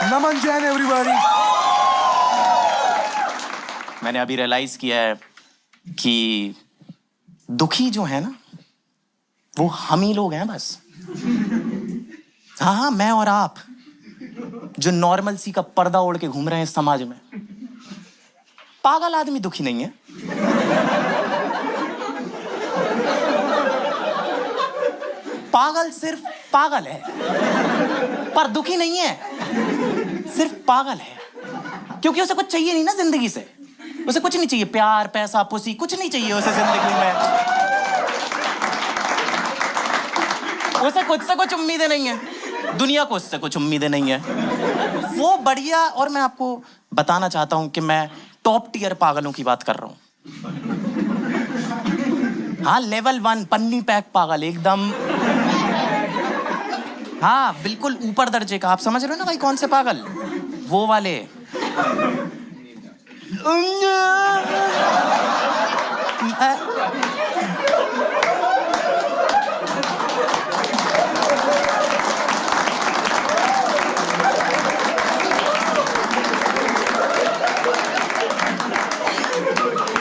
नमन Jain everybody. मैंने अभी realise किया है कि दुखी जो है ना वो हम ही लोग हैं बस। हाँ, मैं और आप जो नॉर्मल सी का पर्दा ओढ़ के घूम रहे हैं इस समाज में। पागल आदमी दुखी नहीं है। पागल सिर्फ पागल है पर दुखी नहीं है, सिर्फ पागल है। क्योंकि उसे कुछ चाहिए नहीं ना जिंदगी से। उसे कुछ नहीं चाहिए, प्यार पैसा पुसी कुछ नहीं चाहिए उसे जिंदगी में। उसे खुद से कुछ उम्मीदें नहीं है, दुनिया को उससे कुछ उम्मीदें नहीं है। वो बढ़िया। और मैं आपको बताना चाहता हूं कि मैं टॉप टियर पागलों की बात कर रहा हूं। हाँ, लेवल 1 पन्नी पैक पागल एकदम। हाँ, बिल्कुल ऊपर दर्जे का। आप समझ रहे हो ना भाई कौन से पागल? वो वाले।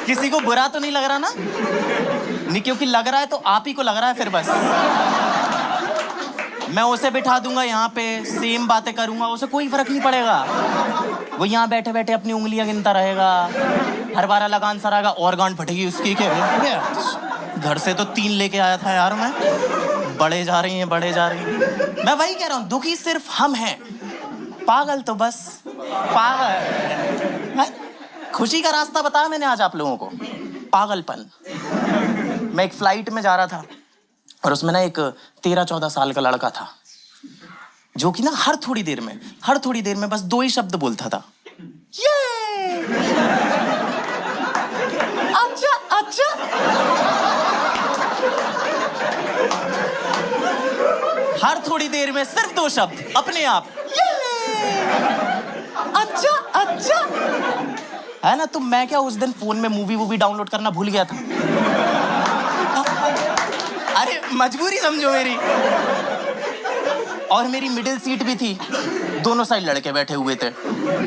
किसी को बुरा तो नहीं लग रहा ना? नहीं, क्योंकि लग रहा है तो आप ही को लग रहा है फिर बस। मैं उसे बिठा दूंगा यहाँ पे, सेम बातें करूंगा, उसे कोई फर्क नहीं पड़ेगा। वो यहाँ बैठे बैठे अपनी उंगलियां गिनता रहेगा। हर बार लगान सर आएगा और गांड फटेगी उसकी के। घर से तो 3 लेके आया था यार मैं। बड़े जा रही हैं, बड़े जा रही हैं। मैं वही कह रहा हूँ, दुखी सिर्फ हम हैं, पागल तो बस पागल। खुशी का रास्ता बताया मैंने आज आप लोगों को, पागलपन। मैं एक फ्लाइट में जा रहा था और उसमें ना एक 13-14 साल का लड़का था जो कि ना हर थोड़ी देर में बस 2 ही शब्द बोलता था, ये। अच्छा अच्छा। हर थोड़ी देर में सिर्फ 2 शब्द अपने आप, ये। अच्छा अच्छा, है ना? तो मैं क्या उस दिन फोन में मूवी डाउनलोड करना भूल गया था। अरे मजबूरी समझो मेरी। और मेरी मिडिल सीट भी थी, दोनों साइड लड़के बैठे हुए थे,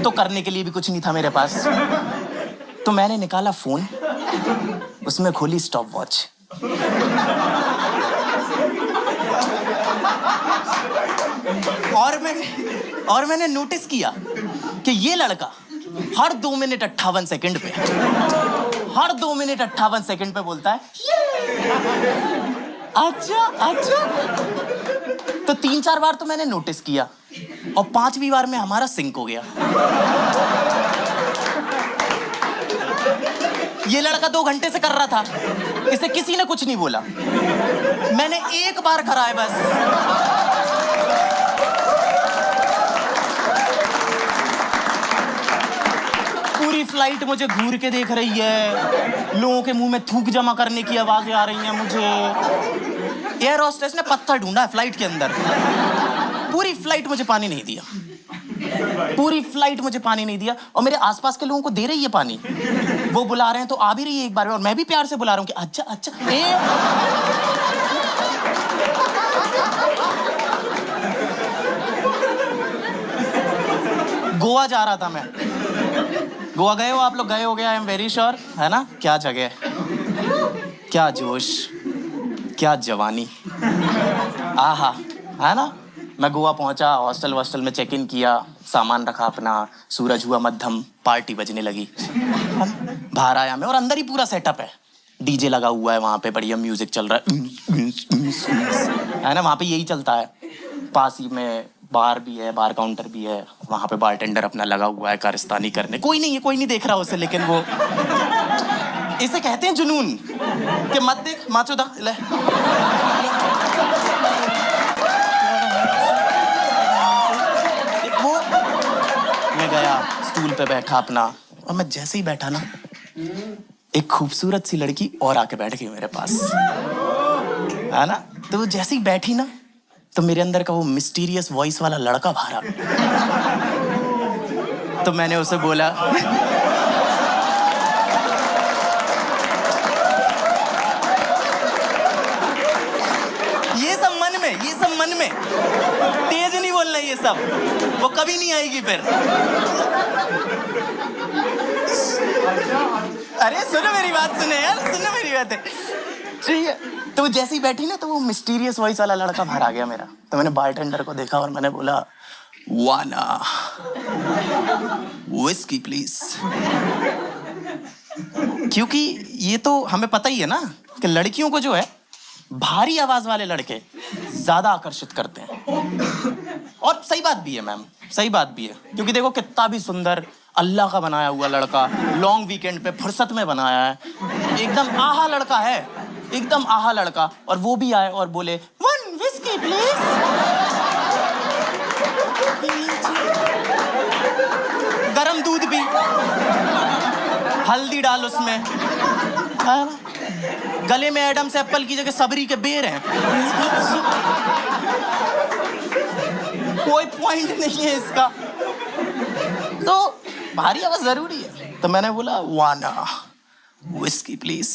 तो करने के लिए भी कुछ नहीं था मेरे पास। तो मैंने निकाला फोन, उसमें खोली स्टॉप वॉच। और मैंने नोटिस किया कि ये लड़का हर 2 मिनट 58 सेकंड पे, हर 2 मिनट 58 सेकंड पे बोलता है, अच्छा अच्छा। तो 3-4 बार तो मैंने नोटिस किया और 5वीं बार में हमारा सिंक हो गया। ये लड़का 2 घंटे से कर रहा था, इसे किसी ने कुछ नहीं बोला। मैंने एक बार करा है बस। पूरी फ्लाइट मुझे घूर के देख रही है, लोगों के मुंह में थूक जमा करने की आवाजें आ रही हैं मुझे। एयर होस्टेस ने पत्थर ढूंढा है फ्लाइट के अंदर। पूरी फ्लाइट मुझे पानी नहीं दिया, पूरी फ्लाइट मुझे पानी नहीं दिया। और मेरे आसपास के लोगों को दे रही है पानी, वो बुला रहे हैं तो आ भी रही है एक बार में, और मैं भी प्यार से बुला रहा हूँ कि अच्छा अच्छा। गोवा जा रहा था मैं। गोवा गए हो आप लोग? गए हो गया, आई एम वेरी श्योर, है ना? क्या जगह, क्या जोश, क्या जवानी, आहा, है ना? मैं गोवा पहुंचा, हॉस्टल में चेक इन किया, सामान रखा अपना, सूरज हुआ मध्यम, पार्टी बजने लगी। बाहर आया मैं और अंदर ही पूरा सेटअप है, डीजे लगा हुआ है वहां पे, बढ़िया म्यूजिक चल रहा है ना? वहां पे यही चलता है। पास ही में बार भी है, बार काउंटर भी है, वहां पे बारटेंडर अपना लगा हुआ है कारस्तानी करने। कोई नहीं देख रहा उसे, लेकिन वो, इसे कहते हैं जुनून कि मत देख माचोदा ले। वो मैं गया, स्टूल पे बैठा अपना, और मैं जैसे ही बैठा ना, एक खूबसूरत सी लड़की और आके बैठ गई मेरे पास, है ना? तो वो जैसे ही बैठी ना, तो मेरे अंदर का वो मिस्टीरियस वॉइस वाला लड़का बाहर आ गया। तो मैंने उसे बोला, ये सब मन में में, ये सब मन में, तेज नहीं बोलना ये सब, वो कभी नहीं आएगी फिर। अरे सुनो मेरी बात, सुने यार, सुनो मेरी बात है, ठीक है। तो वो जैसे ही बैठी ना, तो वो मिस्टीरियस वॉइस वाला लड़का बाहर आ गया मेरा। तो मैंने बारटेंडर को देखा और मैंने बोला, वाना विस्की प्लीज। क्योंकि ये तो हमें पता ही है ना कि लड़कियों को जो है भारी आवाज वाले लड़के ज्यादा आकर्षित करते हैं। और सही बात भी है मैम, सही बात भी है, क्योंकि देखो कितना भी सुंदर अल्लाह का बनाया हुआ लड़का, लॉन्ग वीकेंड पे फुर्सत में बनाया है, एकदम आहा लड़का है, एकदम आहा लड़का, और वो भी आए और बोले 1 विस्की प्लीज। गरम दूध भी, हल्दी डाल उसमें, है ना? गले में एडम से एप्पल की जगह सबरी के बेर हैं। कोई पॉइंट नहीं है इसका। तो भारी आवाज जरूरी है। तो मैंने बोला, वाना विस्की प्लीज।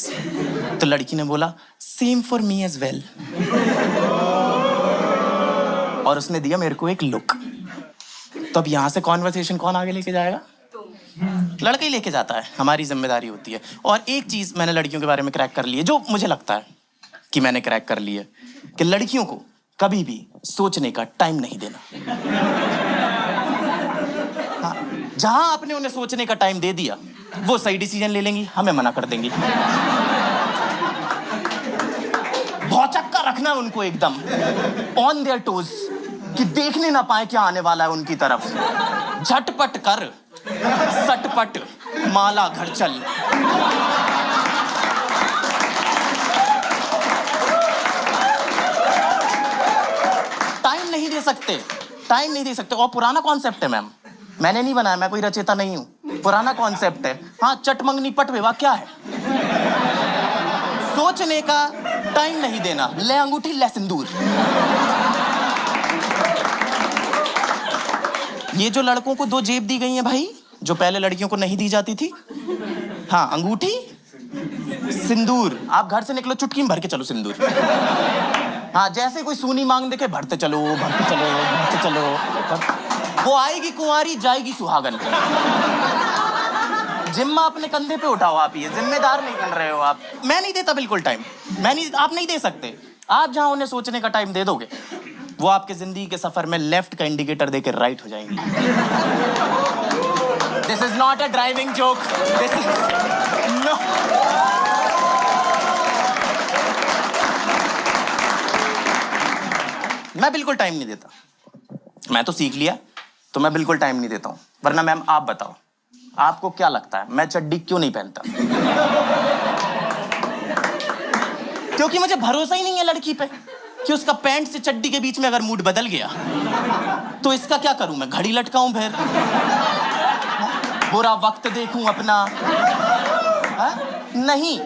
तो लड़की ने बोला, same for me as well. और उसने दिया मेरे को एक लुक। तो अब यहां से कॉन्वर्सेशन कौन आगे लेके जाएगा? लड़का ही लेके जाता है, हमारी जिम्मेदारी होती है। और एक चीज मैंने लड़कियों के बारे में क्रैक कर ली है, जो मुझे लगता है कि मैंने क्रैक कर ली है, कि लड़कियों को कभी भी सोचने का टाइम नहीं देना। हाँ, जहां आपने उन्हें सोचने का टाइम दे दिया, वो सही डिसीजन ले लेंगी, हमें मना कर देंगी। भौचक्का रखना उनको एकदम ऑन देयर टोज, कि देखने ना पाए क्या आने वाला है उनकी तरफ। झटपट कर, सटपट माला घर चल। टाइम नहीं दे सकते, टाइम नहीं दे सकते। और पुराना कॉन्सेप्ट है मैम, मैंने नहीं बनाया, मैं कोई रचेता नहीं हूं, पुराना कॉन्सेप्ट है। हाँ, चटमंगनी पट विवाह क्या है? सोचने का टाइम नहीं देना, ले अंगूठी ले सिंदूर। ये जो लड़कों को 2 जेब दी गई हैं भाई, जो पहले लड़कियों को नहीं दी जाती थी। हाँ, अंगूठी सिंदूर, आप घर से निकलो चुटकी में भर के चलो सिंदूर। हाँ, जैसे कोई सूनी मांग देके भरते चलो, भरते चलो, भरते चलो। वो आएगी कुंवारी, जाएगी सुहागन। जिम्मा अपने कंधे पे उठाओ आप, ये जिम्मेदार नहीं बन रहे हो आप। मैं नहीं देता बिल्कुल टाइम, आप नहीं दे सकते। आप जहां उन्हें सोचने का टाइम दे दोगे, वो आपके जिंदगी के सफर में लेफ्ट का इंडिकेटर देकर राइट हो जाएंगे। This is not a driving joke, this is no. मैं बिल्कुल टाइम नहीं देता, मैं तो सीख लिया, तो मैं बिल्कुल टाइम नहीं देता हूं। वरना मैम आप बताओ, आपको क्या लगता है मैं चड्डी क्यों नहीं पहनता? क्योंकि मुझे भरोसा ही नहीं है लड़की पे, कि उसका पैंट से चड्डी के बीच में अगर मूड बदल गया तो इसका क्या करूं मैं? घड़ी लटकाऊं फिर? बुरा वक्त देखूं अपना? हा? नहीं,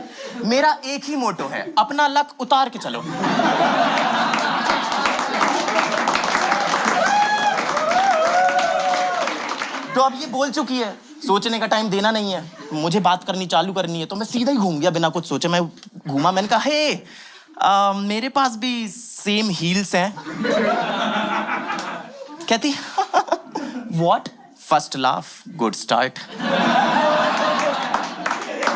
मेरा एक ही मोटो है, अपना लक उतार के चलो। तो अब ये बोल चुकी है, सोचने का टाइम देना नहीं है, मुझे बात करनी चालू करनी है, तो मैं सीधा ही घूम गया बिना कुछ सोचे। मैं घूमा, मैंने कहा, हे मेरे पास भी सेम हील्स हैं। कहती what? First laugh, good start.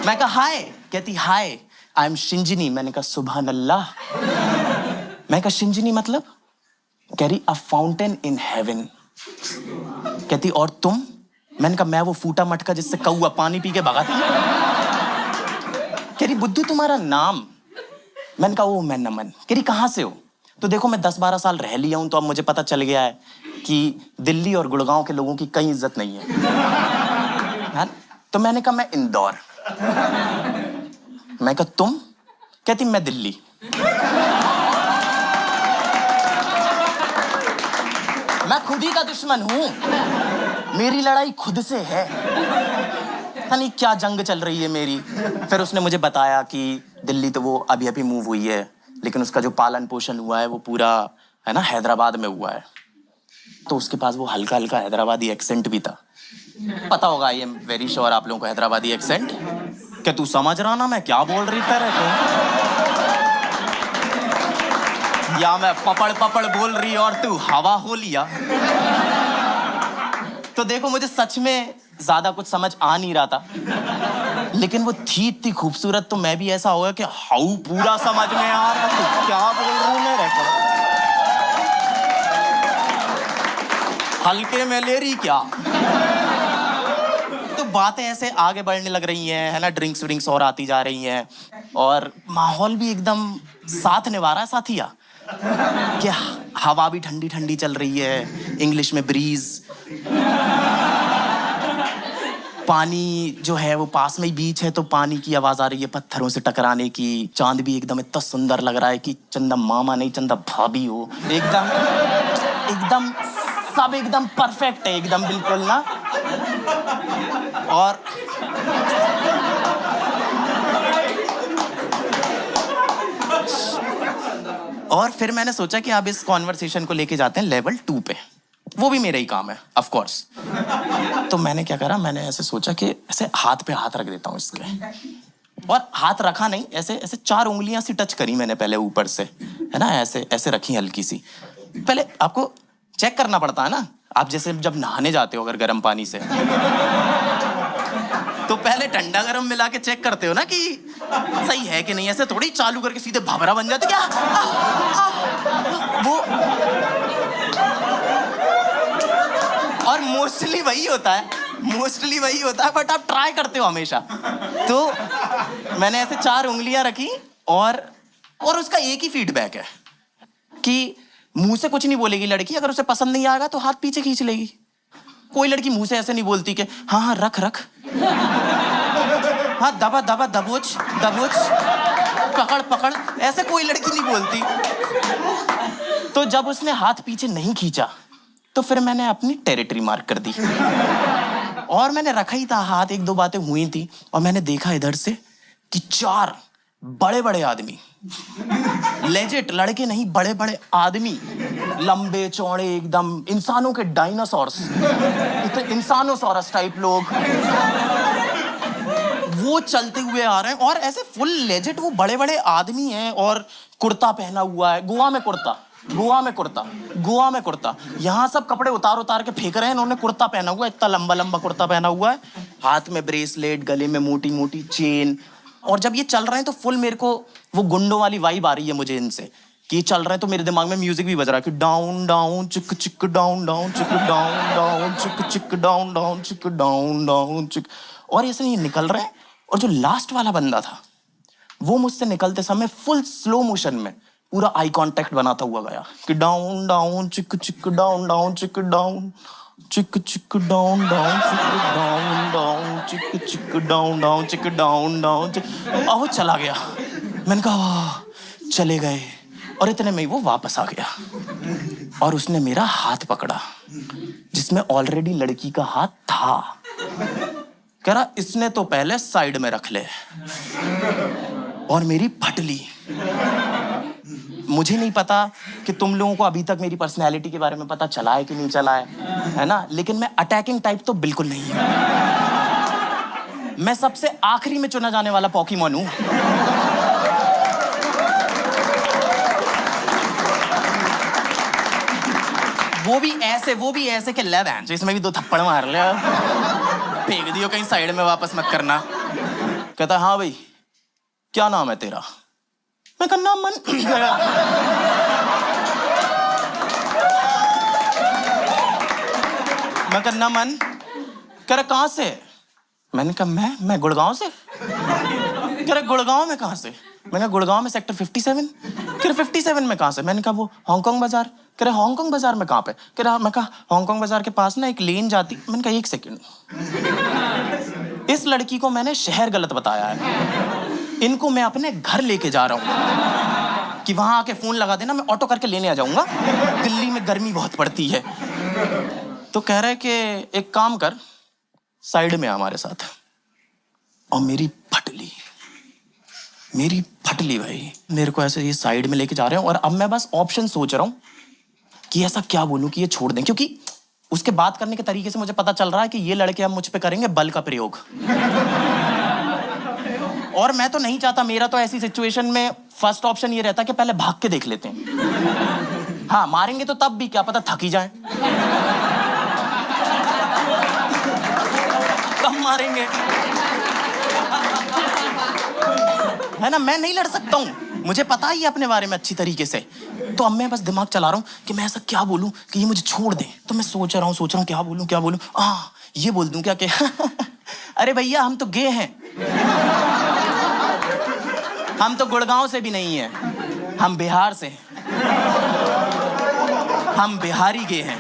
मैं कहा हाय, कहती हाय, आई एम शिंजनी। मैंने कहा सुभान अल्लाह। मैं कहा शिंजनी मतलब? कह रही अ फाउंटेन इन हेवन। कहती और तुम? मैंने कहा मैं वो फूटा मटका जिससे कौआ पानी पी के भगाती। कह रही बुद्धू तुम्हारा नाम? मैंने कहा ओ मैं नमन। कह रही कहां से हो? तो देखो मैं 10-12 साल रह लिया हूं, तो अब मुझे पता चल गया है कि दिल्ली और गुड़गांव के लोगों की कहीं इज्जत नहीं है। तो मैंने कहा मैं इंदौर। मैं कहा तुम? कहती मैं दिल्ली। मैं खुद ही का दुश्मन हूं, मेरी लड़ाई खुद से है। पता नहीं क्या जंग चल रही है मेरी। फिर उसने मुझे बताया कि दिल्ली तो वो अभी अभी मूव हुई है, लेकिन उसका जो पालन पोषण हुआ है वो पूरा है ना हैदराबाद में हुआ है। तो उसके पास वो हल्का हल्का हैदराबादी एक्सेंट भी था। पता होगा, आई एम वेरी श्योर आप लोगों को हैदराबादी एक्सेंट। क्या तू समझ रहा ना मैं क्या बोल रही तेरे को? या मैं पपड़ पपड़ बोल रही और तू हवा हो लिया। तो देखो मुझे सच में ज्यादा कुछ समझ आ नहीं रहा था, लेकिन वो थी इतनी खूबसूरत तो मैं भी ऐसा हो गया कि हाउ पूरा समझ में आ रहा है क्या बोल रही हूँ मैं। रहकर हल्के में ले रही क्या। तो बातें ऐसे आगे बढ़ने लग रही हैं, है ना, ड्रिंक्स व्रिंक्स और आती जा रही हैं और माहौल भी एकदम साथ निभा रहा है साथिया कि हवा भी ठंडी ठंडी चल रही है, इंग्लिश में ब्रीज। पानी जो है वो पास में ही बीच है तो पानी की आवाज आ रही है पत्थरों से टकराने की। चांद भी एकदम इतना सुंदर लग रहा है कि चंदा मामा नहीं चंदा भाभी हो। एकदम एकदम सब एकदम परफेक्ट है, एकदम बिल्कुल ना। और फिर मैंने सोचा कि अब इस कॉन्वर्सेशन को लेके जाते हैं लेवल 2 पे। वो भी मेरा ही काम है ऑफ कोर्स। तो मैंने क्या करा, मैंने ऐसे सोचा कि ऐसे हाथ पे हाथ रख देता हूँ इसके। और हाथ रखा नहीं, ऐसे ऐसे 4 उंगलियां सी टच करी मैंने पहले ऊपर से, है ना, ऐसे ऐसे रखी हल्की सी। पहले आपको चेक करना पड़ता है ना, आप जैसे जब नहाने जाते हो अगर गर्म पानी से तो पहले ठंडा गर्म मिला के चेक करते हो ना कि सही है कि नहीं। ऐसे थोड़ी चालू करके सीधे भंवरा बन जाते क्या। वो और मोस्टली वही होता है, बट आप ट्राई करते हो हमेशा। तो मैंने ऐसे 4 उंगलियां रखी और उसका एक ही फीडबैक है कि मुंह से कुछ नहीं बोलेगी लड़की, अगर उसे पसंद नहीं आएगा तो हाथ पीछे खींच लेगी। कोई लड़की मुंह से ऐसे नहीं बोलती कि हाँ हाँ रख रख, हाँ दबा दबा दबोच दबोच, पकड़ पकड़, ऐसे कोई लड़की नहीं बोलती। तो जब उसने हाथ पीछे नहीं खींचा तो फिर मैंने अपनी टेरिटरी मार्क कर दी और मैंने रखा ही था हाथ। 1-2 बातें हुई थी और मैंने देखा इधर से कि 4 बड़े बड़े आदमी, लेजिट लड़के नहीं, बड़े बड़े आदमी, लंबे चौड़े एकदम इंसानों के डायनासोर्स, इंसानोसॉरस टाइप लोग, वो चलते हुए आ रहे हैं और ऐसे फुल लेजिट वो बड़े बड़े आदमी हैं और कुर्ता पहना हुआ है। गोवा में कुर्ता, यहाँ सब कपड़े उतार के फेंक रहे हैं, इन्होंने कुर्ता पहना हुआ है, इतना लंबा लंबा कुर्ता पहना हुआ है, हाथ में ब्रेसलेट, गले में मोटी मोटी चेन। और जब ये चल रहे हैं तो फुल मेरे को वो गुंडों वाली वाइब आ रही है मुझे इनसे कि चल रहे हैं। तो मेरे दिमाग में म्यूजिक भी बज रहा है कि डाउन डाउन चिक चिक डाउन डाउन चिक डाउन डाउन चिक चिक डाउन डाउन चिक डाउन डाउन चिक। और ऐसे ये निकल रहे हैं और जो लास्ट वाला बंदा था वो मुझसे निकलते समय फुल स्लो मोशन में पूरा आई कांटेक्ट बनाता हुआ गया कि डाउन डाउन चिक चिक डाउन डाउन चिक डाउन चिक चिक डाउन डाउन चिक डाउन डाउन चिक चिक डाउन डाउन चिक डाउन डाउन। और वो चला गया। मैंने कहा चले गए और इतने में ही वो वापस आ गया और उसने मेरा हाथ पकड़ा जिसमें ऑलरेडी लड़की का हाथ था। कह रहा इसने तो पहले साइड में रख ले। और मेरी फटली। मुझे नहीं पता कि तुम लोगों को अभी तक मेरी पर्सनैलिटी के बारे में पता चला है कि नहीं चला है ना, लेकिन मैं अटैकिंग टाइप तो बिल्कुल नहीं हूं। मैं सबसे आखिरी में चुना जाने वाला पोकेमॉन हूं। वो भी ऐसे कि ले बैंच इसमें भी 2 थप्पड़ मार ले, फेंक दियो कहीं साइड में, वापस मत करना। कहता हाँ भाई क्या नाम है तेरा? मैं कहा नाम मन। मैं कहा ना मन। कह रहा कहाँ से? मैंने कहा मैं गुड़गांव से। कह रहा गुड़गांव में कहाँ से? मैंने कहा गुड़गांव में सेक्टर 57। कह रहा 57 में कहाँ से? मैंने कहा वो हांगकांग बाजार। कह रहा हांगकांग बाजार में कहाँ पे? कह रहा मैं कहा हांगकांग बाजार के पास ना एक लेन जाती। मैंने कहा 1 सेकंड, इस लड़की को मैंने शहर गलत बताया है, इनको मैं अपने घर लेके जा रहा हूँ कि वहां आके फोन लगा देना, मैं ऑटो करके लेने आ जाऊंगा, दिल्ली में गर्मी बहुत पड़ती है। तो कह रहा है कि एक काम कर, साइड में हमारे साथ। और मेरी फटली भाई, मेरे को ऐसे ये साइड में लेके जा रहे हैं और अब मैं बस ऑप्शन सोच रहा हूँ कि ऐसा क्या बोलूं कि ये छोड़ दें, क्योंकि उसके बात करने के तरीके से मुझे पता चल रहा है कि ये लड़के अब मुझ पे करेंगे बल का प्रयोग। और मैं तो नहीं चाहता, मेरा तो ऐसी सिचुएशन में फर्स्ट ऑप्शन ये रहता है कि पहले भाग के देख लेते हैं। हाँ, मारेंगे तो तब भी क्या पता थक ही जाए। कब मारेंगे, है ना? मैं नहीं लड़ सकता हूँ, मुझे पता ही है अपने बारे में अच्छी तरीके से। तो अब मैं बस दिमाग चला रहा हूँ कि मैं ऐसा क्या बोलूँ कि ये मुझे छोड़ दे। तो मैं सोच रहा हूँ क्या बोलूँ। ये बोल दूँ क्या कि अरे भैया हम तो गे हैं, हम तो गुड़गांव से भी नहीं हैं, हम बिहार से हैं, हम बिहारी गे हैं।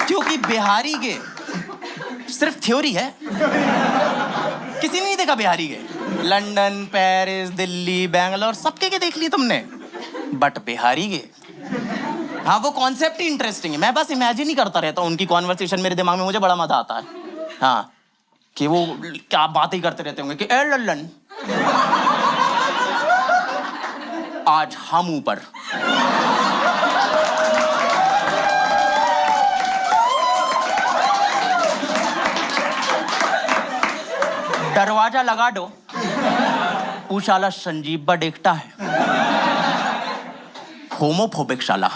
क्योंकि बिहारी गे सिर्फ थ्योरी है, किसी ने नहीं देखा बिहारी गे। लंदन, पेरिस, दिल्ली, बैंगलोर सबके के देख लिए तुमने, बट बिहारी गे, हाँ वो कॉन्सेप्ट ही इंटरेस्टिंग है। मैं बस इमेजिन ही करता रहता हूँ उनकी कॉन्वर्सेशन मेरे दिमाग में, मुझे बड़ा मजा आता है। हाँ, कि वो क्या बातें करते रहते होंगे कि ए लल्लन आज हम ऊपर, दरवाजा लगा दो, पूछाला संजीव बा देखता है, होमोफोबिक शाला।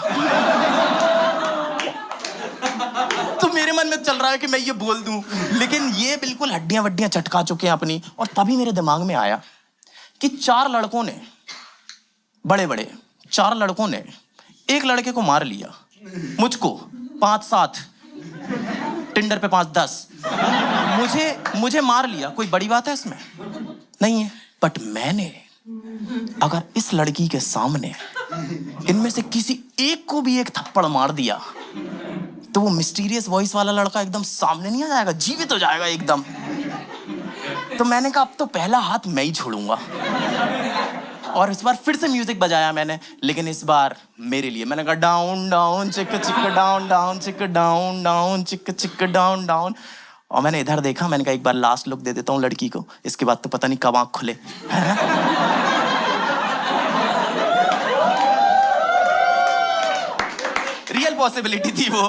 तो मेरे मन में चल रहा है कि मैं ये बोल दूं, लेकिन ये बिल्कुल हड्डियां वड्डियां चटका चुके हैं अपनी। और तभी मेरे दिमाग में आया कि 4 लड़कों ने, बड़े बड़े 4 लड़कों ने एक लड़के को मार लिया, मुझको 5-7, टिंडर पे 5-10, मुझे मार लिया। कोई बड़ी बात है इसमें? नहीं है। बट मैंने अगर इस लड़की के सामने इनमें से किसी एक को भी एक थप्पड़ मार दिया तो वो मिस्टीरियस वॉइस वाला लड़का एकदम सामने नहीं आ जाएगा, जीवित हो जाएगा एकदम। तो मैंने कहा अब तो पहला हाथ मैं ही छोड़ूंगा। और इस बार फिर से म्यूजिक बजाया मैंने, लेकिन इस बार मेरे लिए। मैंने कहा डाउन डाउन चिक चिक डाउन डाउन चिक डाउन डाउन चिक चिक डाउन डाउन। और मैंने इधर देखा, मैंने कहा एक बार लास्ट लुक दे देता हूँ लड़की को, इसके बाद तो पता नहीं कब आँख खुले, है ना? रियल पॉसिबिलिटी थी वो।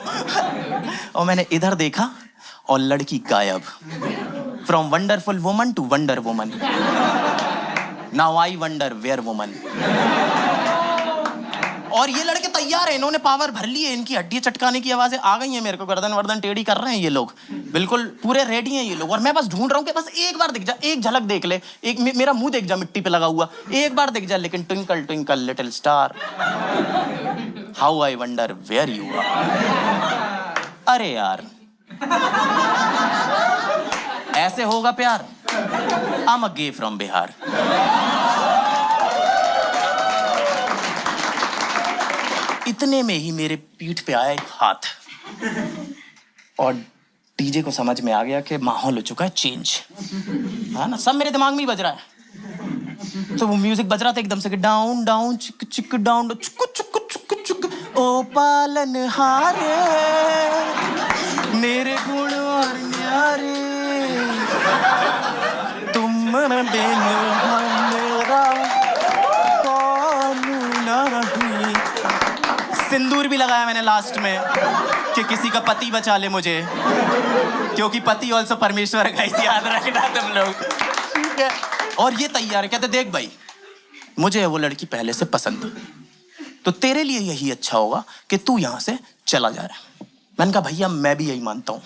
और मैंने इधर देखा और लड़की गायब। From wonderful woman to wonder woman. Now I wonder where woman. और ये लड़के तैयार हैं, इन्होंने पावर भर ली है, इनकी हड्डी चटकाने की आवाजें आ गई हैं मेरे को, गर्दन वर्दन टेढ़ी कर रहे हैं ये लोग, बिल्कुल पूरे रेडी हैं ये लोग। और मैं बस ढूंढ रहा हूँ कि बस एक बार दिख जा, एक झलक देख ले, एक मेरा मुंह देख जा मिट्टी पे लगा हुआ, एक बार दिख जा। लेकिन twinkle twinkle little star, how I wonder where you are. अरे यार ऐसे होगा प्यार? I am a gay from Bihar. इतने में ही मेरे पीठ पे आया एक हाथ और डीजे को समझ में आ गया कि माहौल हो चुका है चेंज, है ना? सब मेरे दिमाग में ही बज रहा है। तो वो म्यूजिक बज रहा था एकदम से कि डाउन डाउन चिक चिक डाउन चुक चुक चुक चुक, ओ पालन हारे मेरे गुण और न्यारे, तुम बिन मेरा कौन न रही। सिंदूर भी लगाया मैंने लास्ट में कि किसी का पति बचा ले मुझे, क्योंकि पति ऑल्सो परमेश्वर का, इसे याद रखना तुम लोग, ठीक है? और ये तैयार है, कहते देख भाई मुझे वो लड़की पहले से पसंद, तो तेरे लिए यही अच्छा होगा कि तू यहाँ से चला जा रहा है। मैंने कहा भैया मैं भी यही मानता हूँ,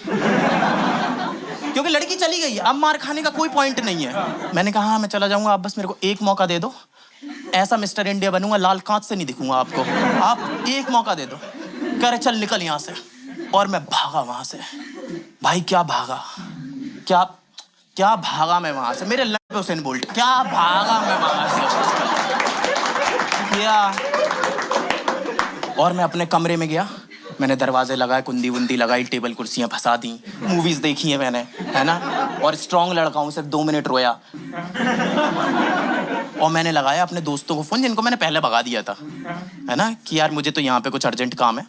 क्योंकि लड़की चली गई, अब मार खाने का कोई पॉइंट नहीं है। मैंने कहा हाँ मैं चला जाऊंगा, आप बस मेरे को एक मौका दे दो, ऐसा मिस्टर इंडिया बनूंगा, लाल कांच से नहीं दिखूंगा आपको, आप एक मौका दे दो। कह रहे चल निकल यहाँ से। और मैं भागा वहां से, भाई क्या भागा, क्या भागा मैं वहां से, मेरे लड़के हुसैन बोल्ट, क्या भागा मैं वहां से, क्या। और मैं अपने कमरे में गया, मैंने दरवाजे लगाए, कुंडी वुंडी लगाई, टेबल कुर्सियां फंसा दी, मूवीज देखी है मैंने, है ना? और स्ट्रॉन्ग लड़का हूं, सिर्फ 2 मिनट रोया। और मैंने लगाया अपने दोस्तों को फोन, जिनको मैंने पहले भगा दिया था, है ना, कि यार मुझे तो यहाँ पे कुछ अर्जेंट काम है,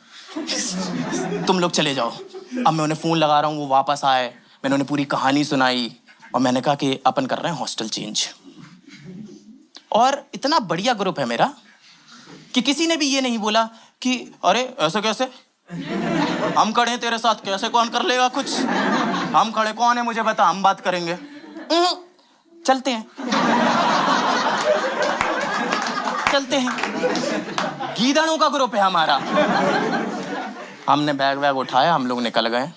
तुम लोग चले जाओ। अब मैं उन्हें फोन लगा रहा हूँ, वो वापस आए, मैंने उन्हें पूरी कहानी सुनाई और मैंने कहा कि अपन कर रहे हैं हॉस्टल चेंज। और इतना बढ़िया ग्रुप है मेरा कि किसी ने भी ये नहीं बोला कि अरे ऐसे कैसे, हम खड़े हैं तेरे साथ, कैसे कौन कर लेगा कुछ, हम खड़े, कौन है मुझे बता, हम बात करेंगे। चलते हैं, चलते हैं। गीदड़ों का ग्रुप है हमारा। हमने बैग वैग उठाया, हम लोग निकल गए,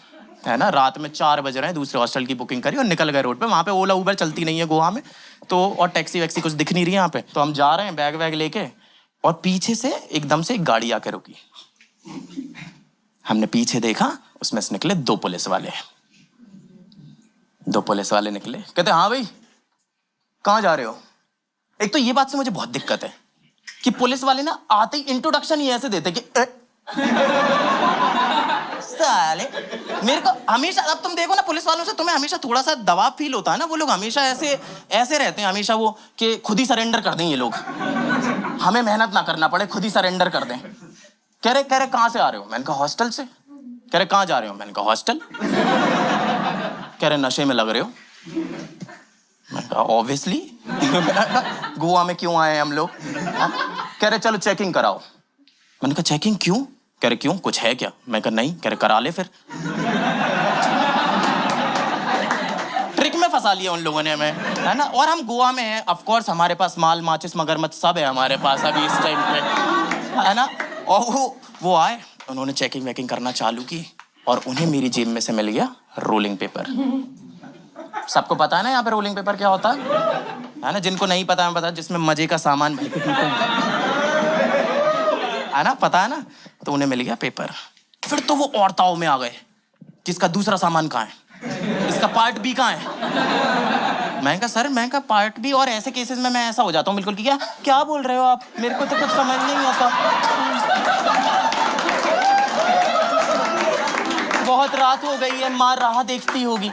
है ना। रात में 4 बज रहे हैं, दूसरे हॉस्टल की बुकिंग करी और निकल गए रोड पे। वहाँ पे ओला उबर चलती नहीं है गोवा में, तो और टैक्सी वैक्सी कुछ दिख नहीं रही है यहाँ पे। तो हम जा रहे हैं बैग वैग लेके, और पीछे से एकदम से एक गाड़ी आके रुकी। हमने पीछे देखा, उसमें से निकले 2 पुलिस वाले। 2 पुलिस वाले निकले, कहते हाँ भाई कहाँ जा रहे हो। एक तो ये बात से मुझे बहुत दिक्कत है कि पुलिस वाले ना आते ही इंट्रोडक्शन ही ऐसे देते कि साले। मेरे को हमेशा, अब तुम देखो ना पुलिस वालों से तुम्हें हमेशा थोड़ा सा दबाव फील होता है ना। वो लोग हमेशा ऐसे रहते हैं हमेशा, वो कि खुद ही सरेंडर कर दें ये लोग, हमें मेहनत ना करना पड़े, खुद ही सरेंडर कर दें। कह रहे कहाँ से आ रहे हो। मैंने कहा हॉस्टल से। कह रहे कहाँ जा रहे हो। मैंने कहा हॉस्टल। कह रहे नशे में लग रहे हो। मैंने कहा ऑब्वियसली। गोवा में क्यों आए हम लोग। कह रहे चलो चेकिंग कराओ। मैंने कहा चेकिंग क्यों। कह रहे क्यों कुछ है क्या। मैं कहा नहीं। कह रहे करा ले फिर। ट्रिक में फंसा लिया उन लोगों ने हमें, है ना। और हम गोवा में हैं, ऑफ कोर्स हमारे पास माल माचिस मगरमच्छ सब है हमारे पास अभी इस टाइम पे, है ना। और वो आए, उन्होंने चेकिंग वेकिंग करना चालू की, और उन्हें मेरी जेब में से मिल गया रोलिंग पेपर। सबको पता है ना यहाँ पे रोलिंग पेपर क्या होता है ना। जिनको नहीं पता है पता, जिसमें मजे का सामान है ना, पता है ना। तो उन्हें मिल गया पेपर। फिर तो वो और ताव में आ गए कि इसका दूसरा सामान कहाँ है, इसका पार्ट बी कहाँ है। मैं कहा सर, मैं कहा पार्ट बी। और ऐसे केसेस में मैं ऐसा हो जाता हूँ बिल्कुल कि क्या बोल रहे हो आप, मेरे को तो कुछ समझ नहीं आता। बहुत रात हो गई है, माँ राह देखती होगी।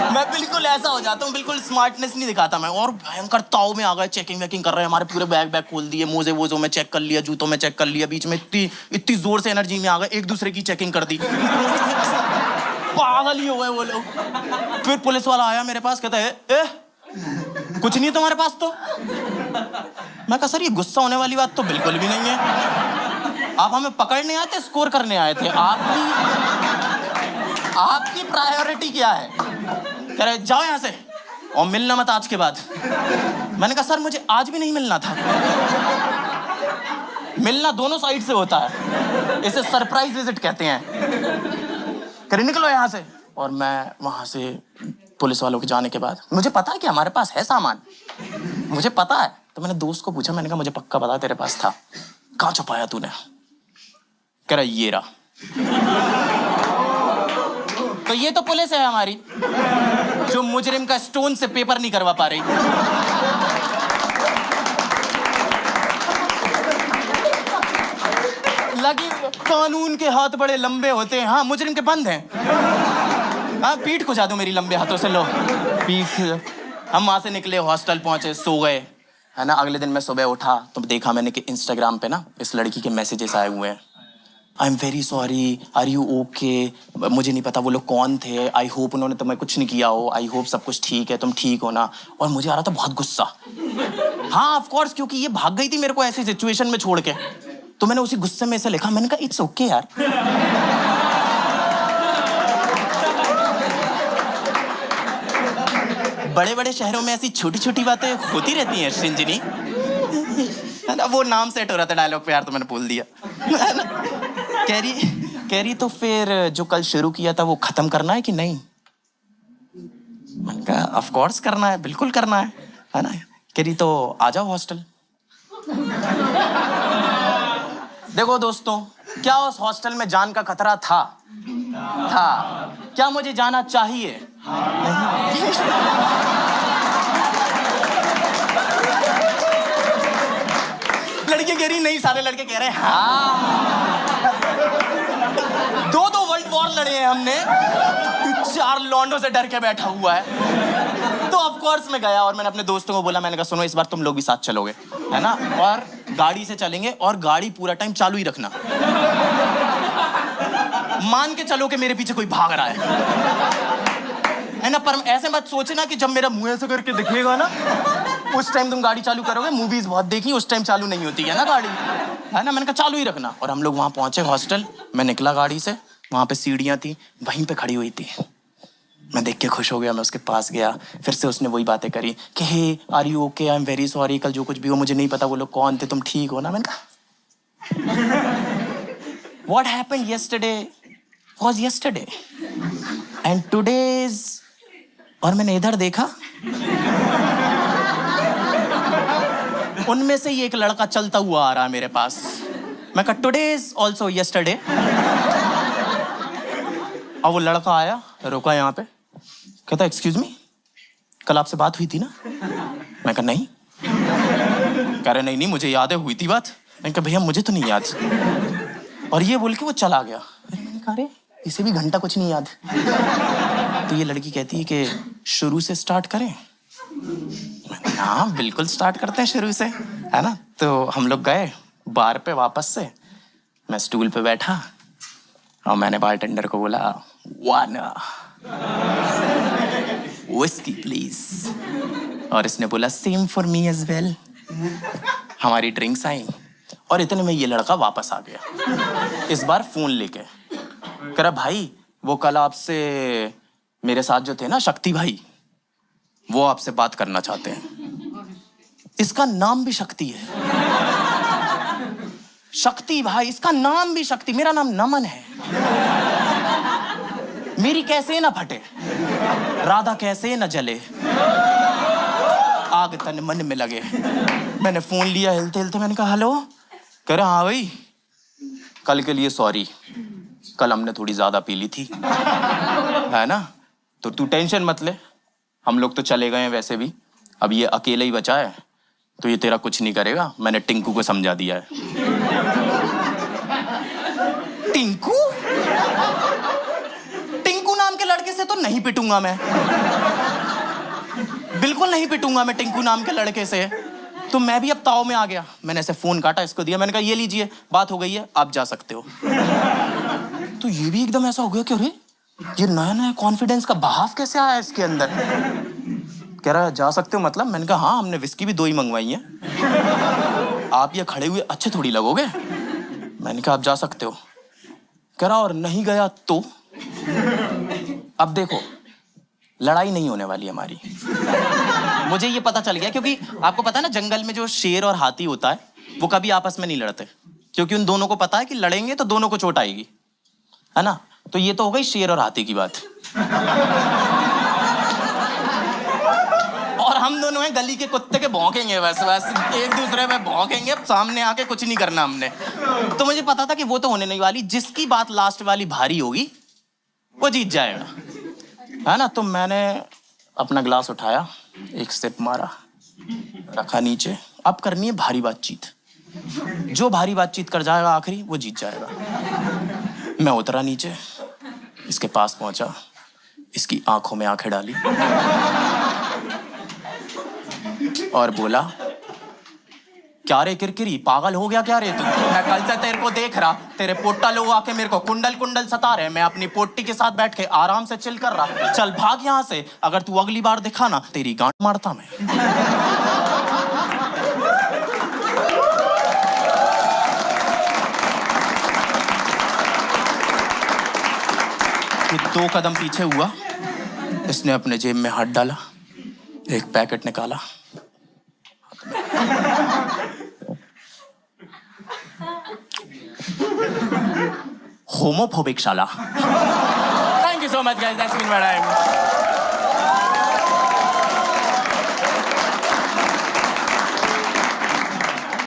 मैं बिल्कुल ऐसा हो जाता हूँ, बिल्कुल स्मार्टनेस नहीं दिखाता मैं। और भयंकर ताव में आ गए, चेकिंग वेकिंग कर रहे हैं, हमारे पूरे बैग खोल दिए, मोजे वोजों में चेक कर लिया, जूतों में चेक कर लिया। बीच में इतनी जोर से एनर्जी में आ गए, एक दूसरे की चेकिंग कर दी। पागल ही हो गए वो लोग। फिर पुलिस वाला आया मेरे पास, कहता है कुछ नहीं है तुम्हारे पास तो। मैं कहा सर ये गुस्सा होने वाली बात तो बिल्कुल भी नहीं है, आप हमें पकड़ने आए थे, स्कोर करने आए थे। आपकी प्रायोरिटी क्या है। कह रहे जाओ यहाँ से और मिलना मत आज के बाद। मैंने कहा सर मुझे आज भी नहीं मिलना था। मिलना दोनों साइड से होता है, इसे सरप्राइज विजिट कहते हैं। कह रहे निकलो यहाँ से। और मैं वहां से पुलिस वालों के जाने के बाद, मुझे पता है कि हमारे पास है सामान, मुझे पता है। तो मैंने दोस्त को पूछा, मैंने कहा मुझे पक्का पता तेरे पास था, कहाँ छुपाया तूने। कह रहा ये रहा। तो ये तो पुलिस है हमारी जो मुजरिम का स्टोन से पेपर नहीं करवा पा रही। लगी कानून के हाथ बड़े लंबे होते हैं। हाँ मुजरिम के बंद हैं। हाँ पीठ खुजा दो मेरी लंबे हाथों से, लो पीठ। हम वहां से निकले, हॉस्टल पहुंचे, सो गए, है ना। अगले दिन मैं सुबह उठा तो देखा मैंने कि इंस्टाग्राम पे ना इस लड़की के मैसेजेस आए हुए हैं। I am very sorry, are you okay. मुझे नहीं पता वो लोग कौन थे, आई होप उन्होंने तुम्हें कुछ नहीं किया हो, आई होप सब कुछ ठीक है, तुम ठीक हो ना। और मुझे आ रहा था बहुत गुस्सा। हाँ ऑफ कोर्स, क्योंकि ये भाग गई थी मेरे को ऐसी सिचुएशन में छोड़ के। तो मैंने उसी गुस्से में ऐसे लिखा, मैंने कहा इट्स ओके यार। बड़े बड़े शहरों में ऐसी छोटी छोटी बातें होती रहती हैं श्रृंजनी, है ना। वो नाम सेट हो रहा था डायलॉग पे यार, तो मैंने बोल दिया। कह रही तो फिर जो कल शुरू किया था वो खत्म करना है कि नहीं। मैंने कहा ऑफ कोर्स करना है, बिल्कुल करना है ना। कह रही तो आ जाओ हॉस्टल। देखो दोस्तों, क्या उस हॉस्टल में जान का खतरा था? क्या मुझे जाना चाहिए? नहीं। लड़के कह रही नहीं, सारे लड़के कह रहे हैं हाँ। 2 वर्ल्ड वॉर लड़े हैं हमने, 4 लॉन्डों से डर के बैठा हुआ है। तो ऑफ कोर्स मैं गया और मैंने अपने दोस्तों को बोला, मैंने कहा सुनो इस बार तुम लोग भी साथ चलोगे, है ना, और गाड़ी से चलेंगे और गाड़ी पूरा टाइम चालू ही रखना। मान के चलो कि मेरे पीछे कोई भाग रहा है ना। पर ऐसे मत सोचना कि जब मेरा मुंह ऐसे करके दिखेगा ना उस टाइम तुम गाड़ी चालू करोगे। मूवीज बहुत देखी, उस टाइम चालू नहीं होती है ना गाड़ी, है ना। मैंने कहा चालू ही रखना। और हम लोग वहां पहुंचे हॉस्टल, मैं निकला गाड़ी से, वहां पे सीढ़ियां थी, वहीं पे खड़ी हुई थी। मैं देख के खुश हो गया, मैं उसके पास गया, फिर से उसने वही बातें करी कि hey are you okay, I am very sorry, कल जो कुछ भी हो मुझे नहीं पता वो लोग कौन थे, तुम ठीक हो ना? मैंने कहा what happened yesterday was yesterday and today's. और मैंने इधर देखा, उनमें से ही एक लड़का चलता हुआ आ रहा है मेरे पास। मैं कहा टुडे इज ऑल्सो यस्टरडे। और वो लड़का आया, रुका यहाँ पे, कहता एक्सक्यूज मी, कल आपसे बात हुई थी ना? मैं कहा नहीं। कह रहे नहीं मुझे याद है, हुई थी बात। मैंने कहा भैया मुझे तो नहीं याद। और ये बोल के वो चला गया। मैंने कहा अरे इसे भी घंटा कुछ नहीं याद। तो ये लड़की कहती है कि शुरू से स्टार्ट करें? हाँ बिल्कुल स्टार्ट करते हैं शुरू से, है ना? तो हम लोग गए बार पे वापस से, मैं स्टूल पे बैठा और मैंने बारटेंडर को बोला 1 व्हिस्की प्लीज, और इसने बोला same for me as well. हमारी ड्रिंक्स आई और इतने में ये लड़का वापस आ गया, इस बार फोन लेके। कह रहा भाई वो कल आपसे मेरे साथ जो थे ना शक्ति भाई, वो आपसे बात करना चाहते हैं। इसका नाम भी शक्ति है, शक्ति भाई, इसका नाम भी शक्ति। मेरा नाम नमन है, मेरी कैसे न फटे, राधा कैसे न जले, आग तन मन में लगे। मैंने फोन लिया हिलते हिलते, मैंने कहा हेलो। कह रहे हाँ भाई कल के लिए सॉरी, कल हमने थोड़ी ज्यादा पी ली थी, है ना? तो तू टेंशन मत ले, हम लोग तो चले गए हैं वैसे भी, अब ये अकेले ही बचा है तो ये तेरा कुछ नहीं करेगा, मैंने टिंकू को समझा दिया है। टिंकू? टिंकू नाम के लड़के से तो नहीं पिटूंगा मैं, बिल्कुल नहीं पिटूंगा मैं टिंकू नाम के लड़के से। तो मैं भी अब ताव में आ गया, मैंने ऐसे फोन काटा, इसको दिया, मैंने कहा ये लीजिए बात हो गई है, आप जा सकते हो। तो ये भी एकदम ऐसा हो गया कि अरे ये नया नया कॉन्फिडेंस का बहाव कैसे आया इसके अंदर। कह रहा है जा सकते हो मतलब? मैंने कहा हाँ, हमने विस्की भी 2 ही मंगवाई है, आप ये खड़े हुए अच्छे थोड़ी लगोगे। मैंने कहा आप जा सकते हो। कह रहा और नहीं गया तो? अब देखो लड़ाई नहीं होने वाली हमारी, मुझे ये पता चल गया, क्योंकि आपको पता है ना जंगल में जो शेर और हाथी होता है वो कभी आपस में नहीं लड़ते, क्योंकि उन दोनों को पता है कि लड़ेंगे तो दोनों को चोट आएगी, है ना? तो ये तो हो गई शेर और हाथी की बात। और हम दोनों हैं गली के कुत्ते के, भौंकेंगे बस एक दूसरे में भौंकेंगे, सामने आके कुछ नहीं करना हमने। तो मुझे पता था कि वो तो होने नहीं वाली, जिसकी बात लास्ट वाली भारी होगी वो जीत जाएगा, है ना? तो मैंने अपना ग्लास उठाया, एक सिप मारा, रखा नीचे। अब करनी है भारी बातचीत, जो भारी बातचीत कर जाएगा आखिरी वो जीत जाएगा। मैं उतरा नीचे, इसके पास पहुंचा, इसकी आंखों में आंखें डाली और बोला क्या रे किरकिरी, पागल हो गया क्या रे तू? मैं कल से तेरे को देख रहा, तेरे पोट्टा लोग आके मेरे को कुंडल कुंडल सता रहे, मैं अपनी पोट्टी के साथ बैठ के आराम से चिल कर रहा। चल भाग यहाँ से, अगर तू अगली बार दिखा ना तेरी गांड मारता मैं। ये 2 कदम पीछे हुआ, इसने अपने जेब में हाथ डाला, एक पैकेट निकाला, होमोफोबिक शाला। Thank you so much guys, that's been my time.